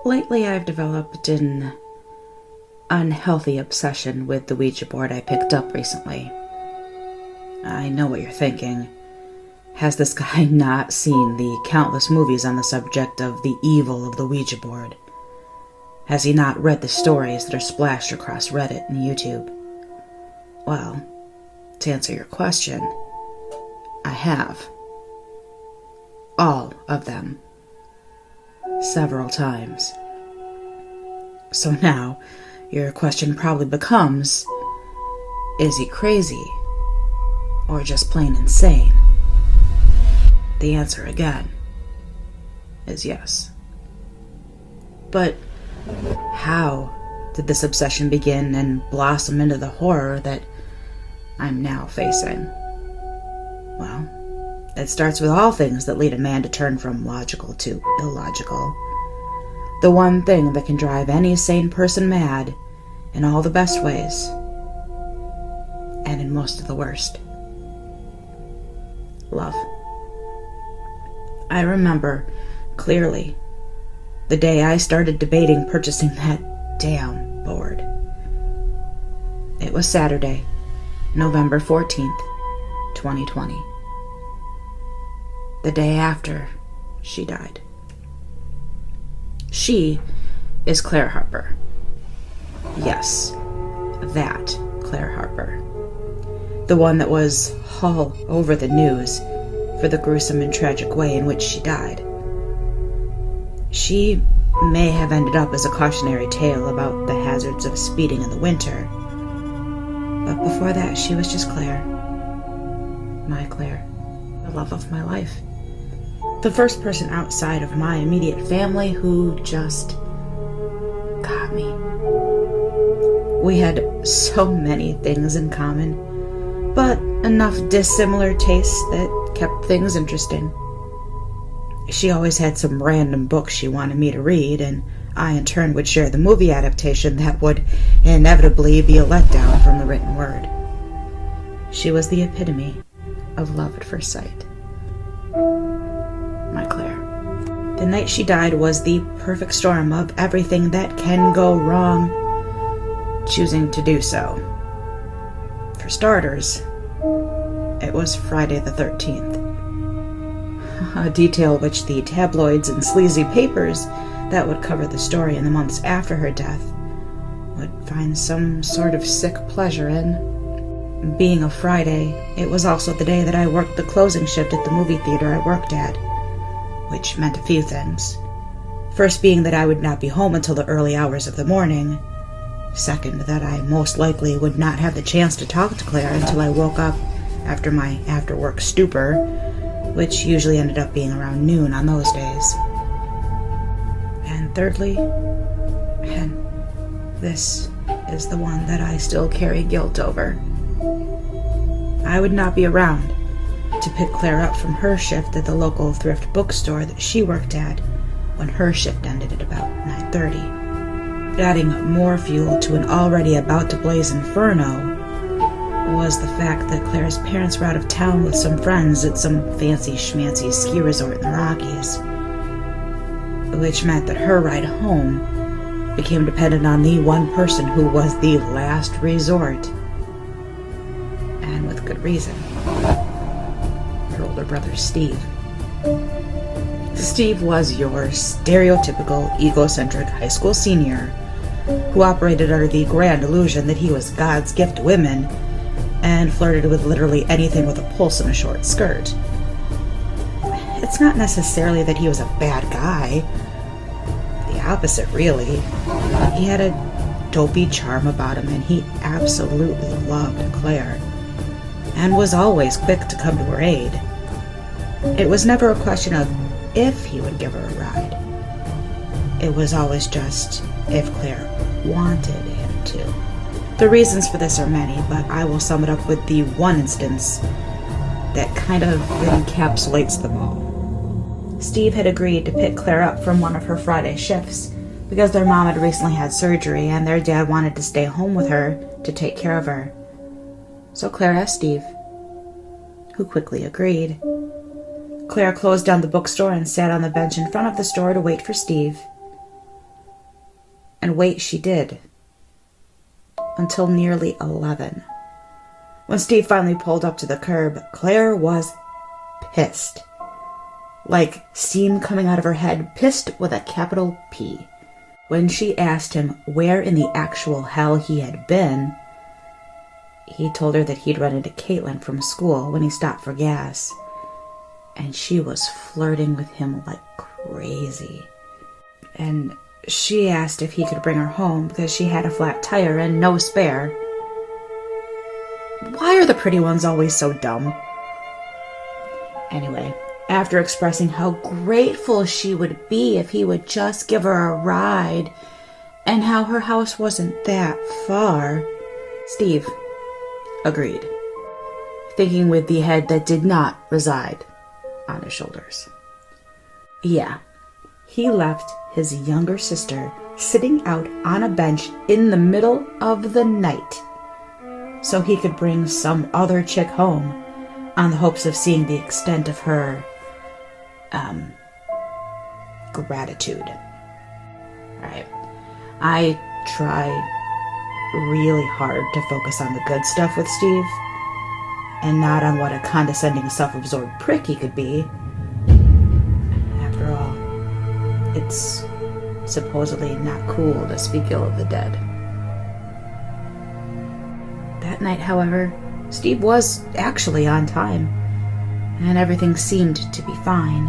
Lately I've developed an unhealthy obsession with the Ouija board I picked up recently. I know what you're thinking. Has this guy not seen the countless movies on the subject of the evil of the Ouija board? Has he not read the stories that are splashed across Reddit and YouTube? Well, to answer your question, I have. All of them. Several times. So now, your question probably becomes, is he crazy? Or just plain insane? The answer again is yes. But how did this obsession begin and blossom into the horror that I'm now facing? Well, it starts with all things that lead a man to turn from logical to illogical. The one thing that can drive any sane person mad in all the best ways, and in most of the worst. Love. I remember clearly the day I started debating purchasing that damn board. It was Saturday, November 14th, 2020. The day after she died. She is Claire Harper. Yes, that Claire Harper. The one that was all over the news for the gruesome and tragic way in which she died. She may have ended up as a cautionary tale about the hazards of speeding in the winter, but before that she was just Claire. My Claire, the love of my life. The first person outside of my immediate family who just got me. We had so many things in common, but enough dissimilar tastes that kept things interesting. She always had some random book she wanted me to read, and I in turn would share the movie adaptation that would inevitably be a letdown from the written word. She was the epitome of love at first sight. My Claire. The night she died was the perfect storm of everything that can go wrong, choosing to do so. For starters, it was Friday the 13th. A detail which the tabloids and sleazy papers that would cover the story in the months after her death would find some sort of sick pleasure in. Being a Friday, it was also the day that I worked the closing shift at the movie theater I worked at, which meant a few things. First being that I would not be home until the early hours of the morning. Second, that I most likely would not have the chance to talk to Claire until I woke up after my after-work stupor, which usually ended up being around noon on those days. And thirdly, and this is the one that I still carry guilt over, I would not be around to pick Claire up from her shift at the local thrift bookstore that she worked at when her shift ended at about 9:30. Adding more fuel to an already about to blaze inferno was the fact that Claire's parents were out of town with some friends at some fancy schmancy ski resort in the Rockies, which meant that her ride home became dependent on the one person who was the last resort, and with good reason. Her older brother, Steve. Steve was your stereotypical egocentric high school senior who operated under the grand illusion that he was God's gift to women and flirted with literally anything with a pulse and a short skirt. It's not necessarily that he was a bad guy. The opposite, really. He had a dopey charm about him, and he absolutely loved Claire, and was always quick to come to her aid. It was never a question of if he would give her a ride. It was always just if Claire wanted him to. The reasons for this are many, but I will sum it up with the one instance that kind of encapsulates them all. Steve had agreed to pick Claire up from one of her Friday shifts because their mom had recently had surgery and their dad wanted to stay home with her to take care of her. So Claire asked Steve, who quickly agreed. Claire closed down the bookstore and sat on the bench in front of the store to wait for Steve. And wait, she did. Until nearly 11. When Steve finally pulled up to the curb, Claire was pissed. Like steam coming out of her head, pissed with a capital P. When she asked him where in the actual hell he had been, he told her that he'd run into Caitlin from school when he stopped for gas. And she was flirting with him like crazy. And she asked if he could bring her home because she had a flat tire and no spare. Why are the pretty ones always so dumb? Anyway, after expressing how grateful she would be if he would just give her a ride and how her house wasn't that far, Steve agreed, thinking with the head that did not reside on his shoulders. Yeah, he left his younger sister sitting out on a bench in the middle of the night so he could bring some other chick home on the hopes of seeing the extent of her gratitude. Alright, I try really hard to focus on the good stuff with Steve and not on what a condescending, self-absorbed prick he could be. After all, it's supposedly not cool to speak ill of the dead. That night, however, Steve was actually on time, and everything seemed to be fine.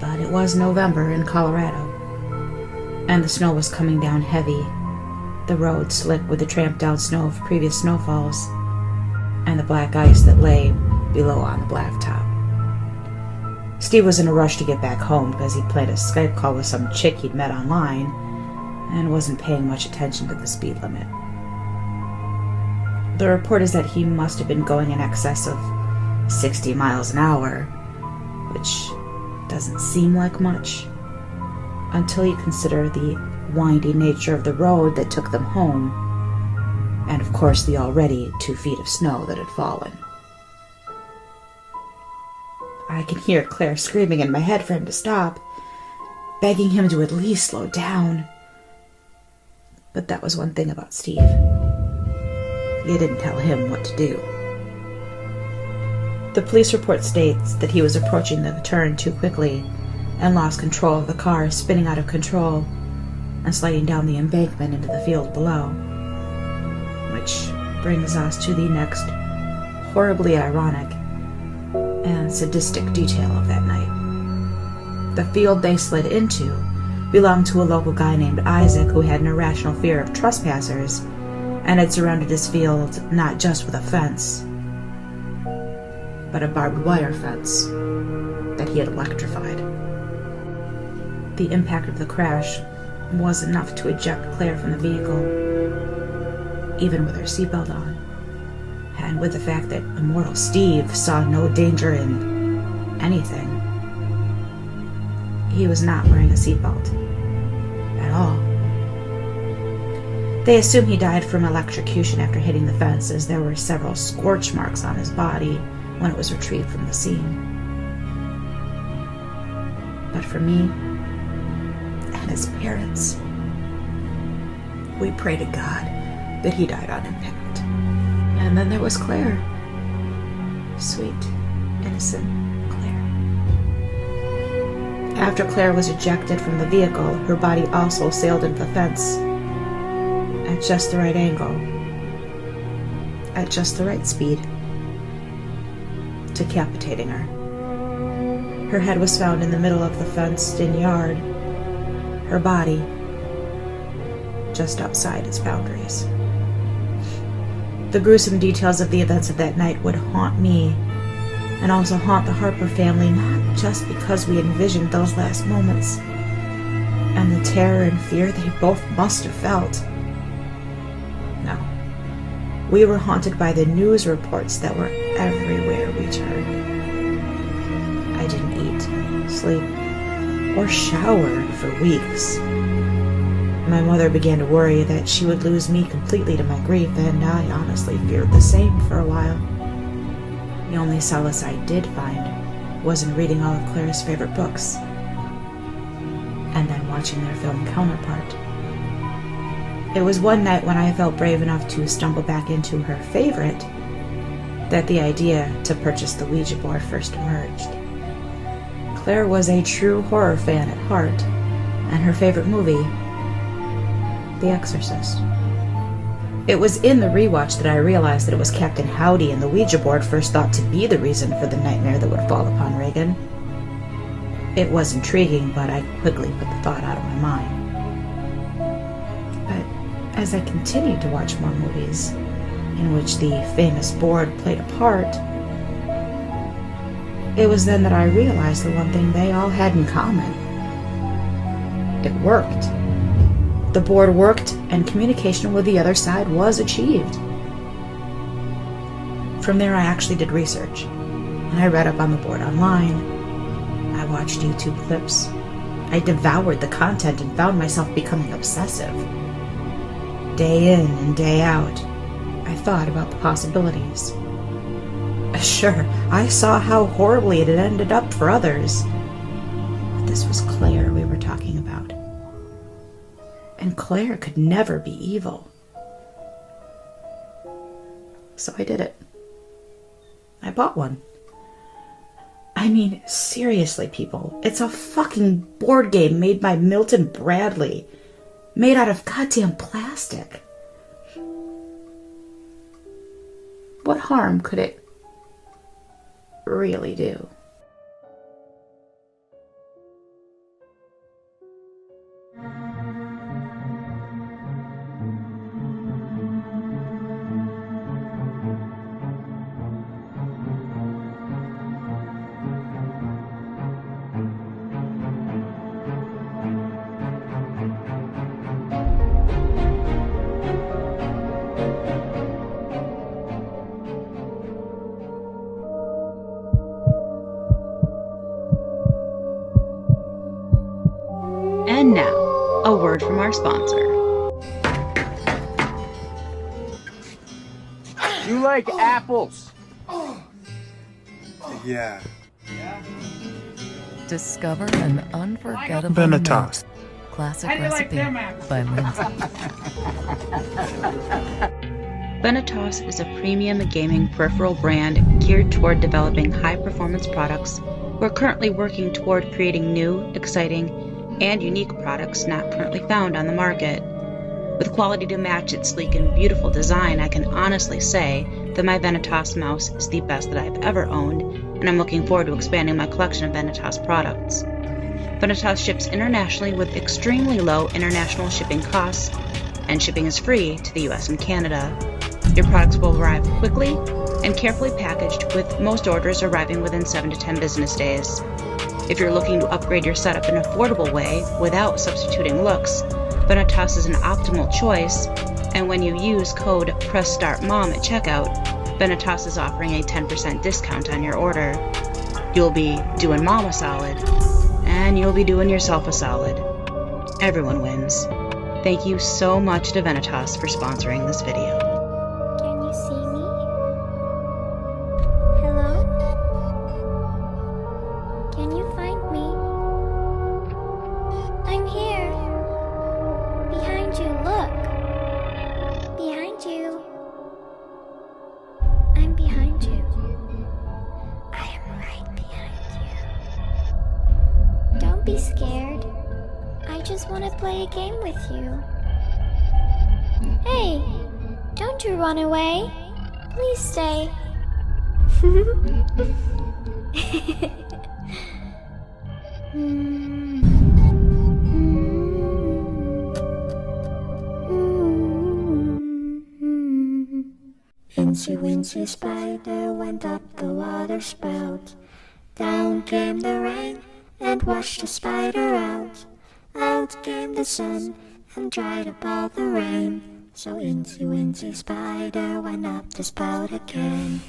But it was November in Colorado, and the snow was coming down heavy, the road slick with the tramped-down snow of previous snowfalls, and the black ice that lay below on the blacktop. Steve was in a rush to get back home because he'd planned a Skype call with some chick he'd met online and wasn't paying much attention to the speed limit. The report is that he must have been going in excess of 60 miles an hour, which doesn't seem like much until you consider the windy nature of the road that took them home, and of course the already 2 feet of snow that had fallen. I can hear Claire screaming in my head for him to stop, begging him to at least slow down. But that was one thing about Steve. You didn't tell him what to do. The police report states that he was approaching the turn too quickly and lost control of the car, spinning out of control and sliding down the embankment into the field below. Which brings us to the next horribly ironic and sadistic detail of that night. The field they slid into belonged to a local guy named Isaac who had an irrational fear of trespassers and had surrounded his field not just with a fence, but a barbed wire fence that he had electrified. The impact of the crash was enough to eject Claire from the vehicle, even with her seatbelt on, and with the fact that immortal Steve saw no danger in anything. He was not wearing a seatbelt at all. They assume he died from electrocution after hitting the fence, as there were several scorch marks on his body when it was retrieved from the scene. But for me and his parents, we pray to God that he died on impact. And then there was Claire. Sweet, innocent Claire. After Claire was ejected from the vehicle, her body also sailed into the fence at just the right angle, at just the right speed, decapitating her. Her head was found in the middle of the fenced-in yard, her body just outside its boundaries. The gruesome details of the events of that night would haunt me and also haunt the Harper family, not just because we envisioned those last moments and the terror and fear they both must have felt. No. We were haunted by the news reports that were everywhere we turned. I didn't eat, sleep, or shower for weeks. My mother began to worry that she would lose me completely to my grief, and I honestly feared the same for a while. The only solace I did find was in reading all of Claire's favorite books. and then watching their film counterpart. It was one night when I felt brave enough to stumble back into her favorite that the idea to purchase the Ouija board first emerged. Claire was a true horror fan at heart, and her favorite movie, The Exorcist. It was in the rewatch that I realized that it was Captain Howdy and the Ouija board first thought to be the reason for the nightmare that would fall upon Reagan. It was intriguing, but I quickly put the thought out of my mind. But as I continued to watch more movies in which the famous board played a part, it was then that I realized the one thing they all had in common. It worked. The board worked, and communication with the other side was achieved. From there, I actually did research, and I read up on the board online. I watched YouTube clips. I devoured the content and found myself becoming obsessive. Day in and day out, I thought about the possibilities. Sure, I saw how horribly it had ended up for others, but this was Claire we were talking about. And Claire could never be evil. So I did it. I bought one. I mean, seriously, people, it's a fucking board game made by Milton Bradley, made out of goddamn plastic. What harm could it really do? And now, a word from our sponsor. You like apples? Yeah. Discover an unforgettable Benetos. classic recipe by Lindsay. Benetos is a premium gaming peripheral brand geared toward developing high-performance products. We're currently working toward creating new, exciting, and unique products not currently found on the market. With quality to match its sleek and beautiful design, I can honestly say that my Benetos mouse is the best that I've ever owned, and I'm looking forward to expanding my collection of Benetos products. Benetos ships internationally with extremely low international shipping costs, and shipping is free to the US and Canada. Your products will arrive quickly and carefully packaged, with most orders arriving within 7 to 10 business days. If you're looking to upgrade your setup in an affordable way without substituting looks, Benetos is an optimal choice, and when you use code pressstartmom at checkout, Benetos is offering a 10% discount on your order. You'll be doing mom a solid, and you'll be doing yourself a solid. Everyone wins. Thank you so much to Benetos for sponsoring this video. Can you see me? Hello? Can you find me? I'm here. Behind you, look. Behind you. I'm behind you. I am right behind you. Don't be scared. I just want to play a game with you. Hey, don't you run away. Please stay. Incy Wincy Spider went up the water spout. Down came the rain and washed the spider out. Out came the sun and dried up all the rain. So Incy Wincy Spider went up the spout again.